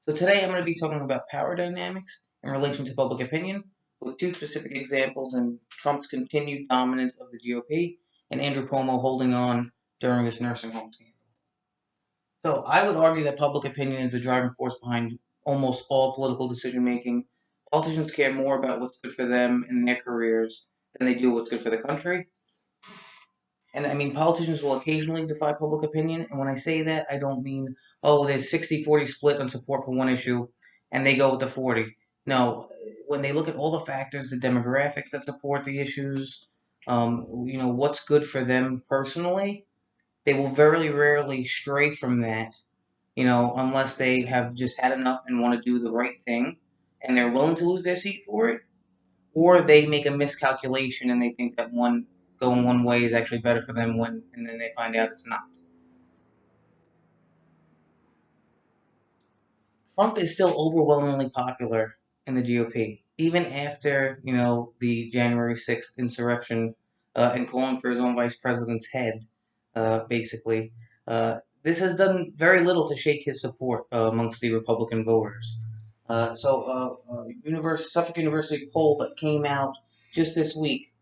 So today I'm going to be talking about power dynamics in relation to public opinion, with two specific examples in Trump's continued dominance of the GOP and Andrew Cuomo holding on during his nursing home scandal. So I would argue that public opinion is the driving force behind almost all political decision making. Politicians care more about what's good for them and their careers than they do what's good for the country. And I mean, politicians will occasionally defy public opinion. And when I say that, I don't mean, oh, there's 60-40 split on support for one issue and they go with the 40. No, when they look at all the factors, the demographics that support the issues, what's good for them personally, they will very rarely stray from that, unless they have just had enough and want to do the right thing and they're willing to lose their seat for it, or they make a miscalculation and they think that one going one way is actually better for them and then they find out it's not. Trump is still overwhelmingly popular in the GOP, even after the January 6th insurrection and calling for his own vice president's head, basically. This has done very little to shake his support amongst the Republican voters. Suffolk University poll that came out just this week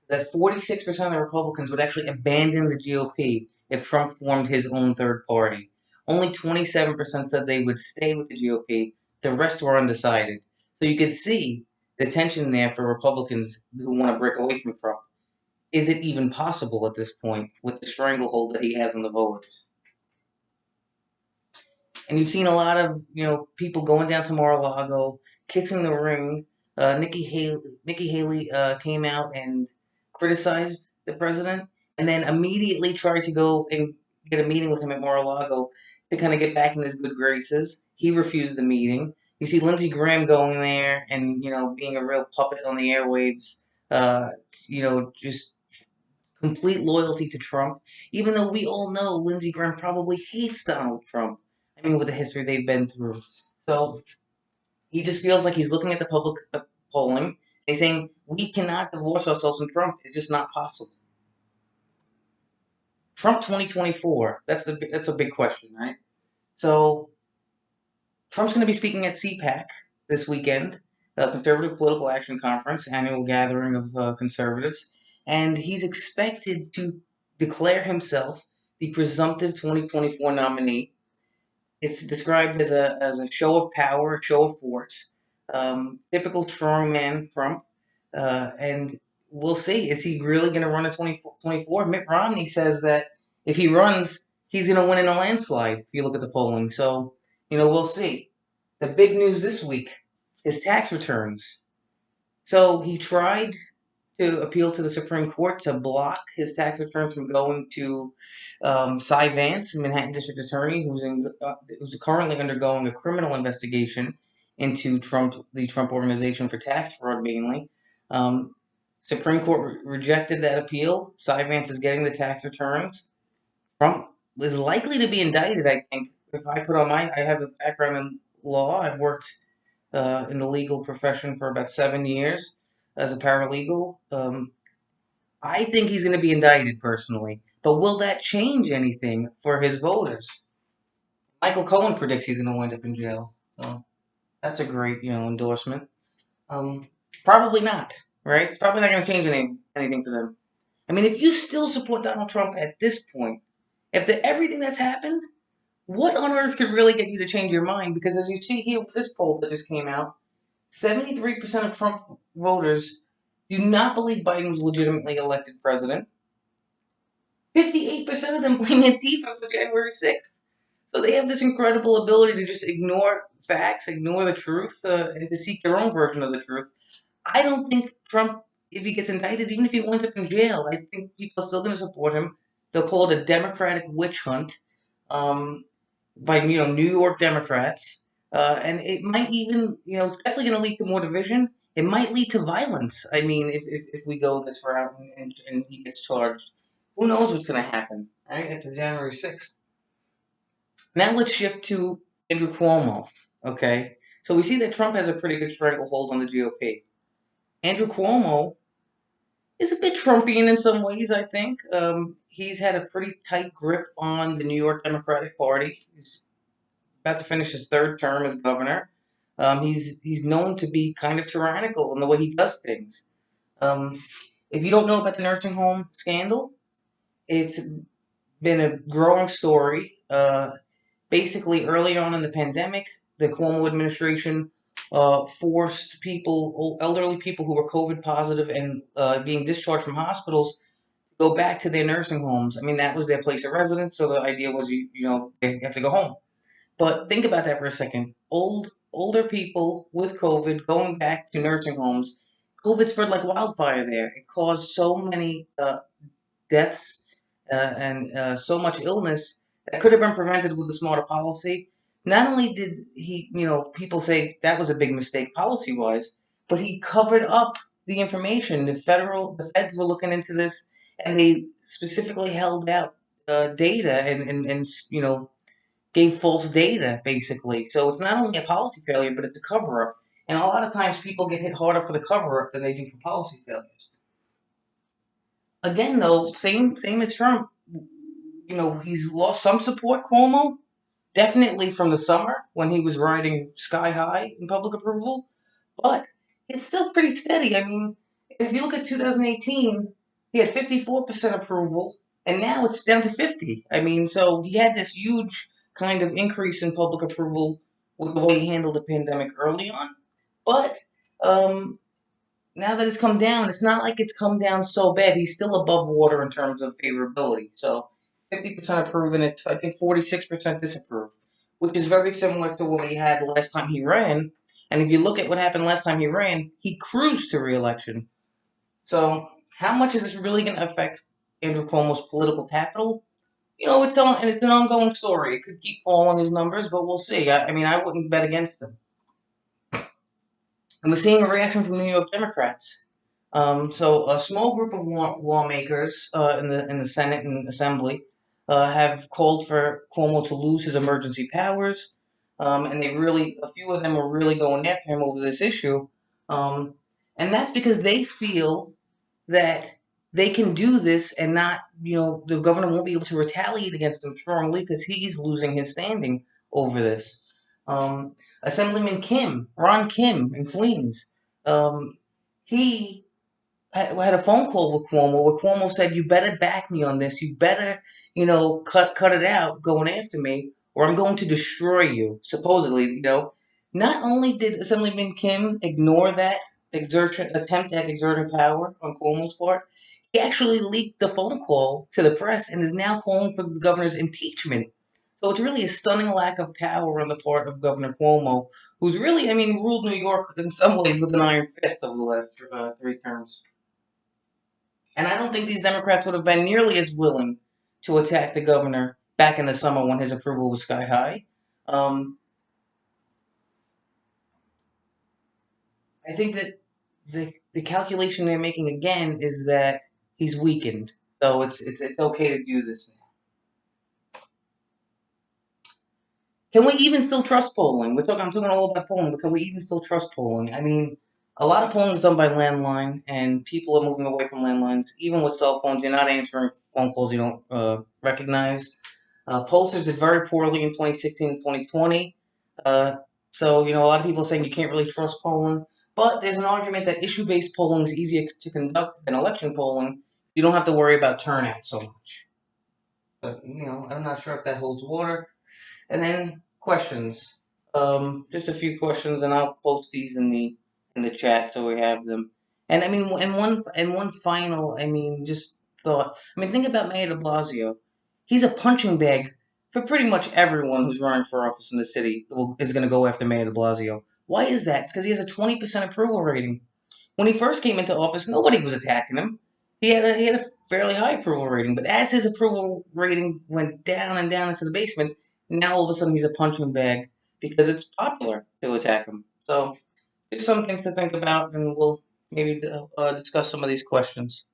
that 46% of Republicans would actually abandon the GOP if Trump formed his own third party. Only 27% said they would stay with the GOP. The rest were undecided. So you could see the tension there for Republicans who want to break away from Trump. Is it even possible at this point with the stranglehold that he has on the voters? And you've seen a lot of people going down to Mar-a-Lago, kissing the ring. Nikki Haley came out and criticized the president, and then immediately tried to go and get a meeting with him at Mar-a-Lago to kind of get back in his good graces. He refused the meeting. You see Lindsey Graham going there and being a real puppet on the airwaves. Just complete loyalty to Trump, even though we all know Lindsey Graham probably hates Donald Trump. I mean, with the history they've been through. So he just feels like he's looking at the public polling and he's saying, we cannot divorce ourselves from Trump. It's just not possible. Trump 2024, that's a big question, right? So Trump's going to be speaking at CPAC this weekend, Conservative Political Action Conference, annual gathering of conservatives, and he's expected to declare himself the presumptive 2024 nominee. It's described as a show of power, a show of force, typical strongman Trump, and we'll see. Is he really going to run in 2024? Mitt Romney says that if he runs, he's going to win in a landslide. If you look at the polling, so we'll see. The big news this week: his tax returns. So he tried to appeal to the Supreme Court to block his tax returns from going to Cy Vance, Manhattan District Attorney, who's currently undergoing a criminal investigation into the Trump Organization for tax fraud, mainly. Supreme Court rejected that appeal. Cy Vance is getting the tax returns. Trump is likely to be indicted, I think. If I put on I have a background in law. I've worked in the legal profession for about 7 years as a paralegal. I think he's going to be indicted personally. But will that change anything for his voters? Michael Cohen predicts he's going to wind up in jail. So that's a great, endorsement. Probably not, right? It's probably not going to change anything for them. I mean, if you still support Donald Trump at this point, after everything that's happened, what on earth could really get you to change your mind? Because as you see here with this poll that just came out, 73% of Trump voters do not believe Biden was legitimately elected president. 58% of them blame Antifa for January 6th. So they have this incredible ability to just ignore facts, ignore the truth, and to seek their own version of the truth. I don't think Trump, if he gets indicted, even if he winds up in jail, I think people are still going to support him. They'll call it a Democratic witch hunt by New York Democrats, and it might even it's definitely going to lead to more division. It might lead to violence. I mean, if we go this route and he gets charged, who knows what's going to happen? Right, it's January 6th. Now let's shift to Andrew Cuomo. Okay, so we see that Trump has a pretty good stranglehold on the GOP. Andrew Cuomo is a bit Trumpian in some ways, I think. He's had a pretty tight grip on the New York Democratic Party. He's about to finish his third term as governor. He's known to be kind of tyrannical in the way he does things. Um, if you don't know about the nursing home scandal, it's been a growing story. Basically, early on in the pandemic, the Cuomo administration forced elderly people who were COVID positive and being discharged from hospitals, go back to their nursing homes. I mean, that was their place of residence, so the idea was they have to go home. But think about that for a second. Older people with COVID going back to nursing homes. COVID spread like wildfire there. It caused so many deaths and so much illness that could have been prevented with a smarter policy. Not only did he, people say that was a big mistake policy wise, but he covered up the information. The feds were looking into this, and they specifically held out data and gave false data basically. So it's not only a policy failure, but it's a cover up. And a lot of times people get hit harder for the cover up than they do for policy failures. Again, though, same as Trump. He's lost some support, Cuomo, definitely from the summer when he was riding sky high in public approval, but it's still pretty steady. I mean, if you look at 2018, he had 54% approval, and now it's down to 50. I mean, so he had this huge kind of increase in public approval with the way he handled the pandemic early on, but um, now that it's come down, it's not like it's come down so bad. He's still above water in terms of favorability. So 50% approve, and it's I think 46% disapprove, which is very similar to what he had last time he ran. And if you look at what happened last time he ran, he cruised to reelection. So how much is this really going to affect Andrew Cuomo's political capital? It's an ongoing story. It could keep falling his numbers, but we'll see. I mean, I wouldn't bet against him. And we're seeing a reaction from New York Democrats. So a small group of lawmakers in the Senate and Assembly have called for Cuomo to lose his emergency powers, and a few of them are really going after him over this issue, um, and that's because they feel that they can do this and not, the governor won't be able to retaliate against him strongly because he's losing his standing over this. Um, Assemblyman Ron Kim in Queens, he had a phone call with Cuomo where Cuomo said, "You better back me on this. You better, cut it out going after me, or I'm going to destroy you." Supposedly, not only did Assemblyman Kim ignore that attempt at exerting power on Cuomo's part, he actually leaked the phone call to the press and is now calling for the governor's impeachment. So it's really a stunning lack of power on the part of Governor Cuomo, who's really, I mean, ruled New York in some ways with an iron fist over the last 3 terms. And I don't think these Democrats would have been nearly as willing to attack the governor back in the summer when his approval was sky high. Um, I think that the calculation they're making again is that he's weakened, so it's okay to do this now. Can we even still trust polling? I'm talking all about polling, but can we even still trust polling? I mean, a lot of polling is done by landline, and people are moving away from landlines. Even with cell phones, you're not answering phone calls you don't recognize. Pollsters did very poorly in 2016 and 2020. Uh, so, a lot of people are saying you can't really trust polling. But there's an argument that issue-based polling is easier to conduct than election polling. You don't have to worry about turnout so much. But, I'm not sure if that holds water. And then questions. Just a few questions, and I'll post these in the chat so we have them. And I mean, and one final, I mean, just thought. I mean, think about Mayor De Blasio. He's a punching bag for pretty much everyone who's running for office in the city is going to go after Mayor De Blasio. Why is that? It's because he has a 20% approval rating. When he first came into office, nobody was attacking him. He had a fairly high approval rating, but as his approval rating went down and down into the basement, now all of a sudden he's a punching bag because it's popular to attack him. So just some things to think about, and we'll maybe discuss some of these questions.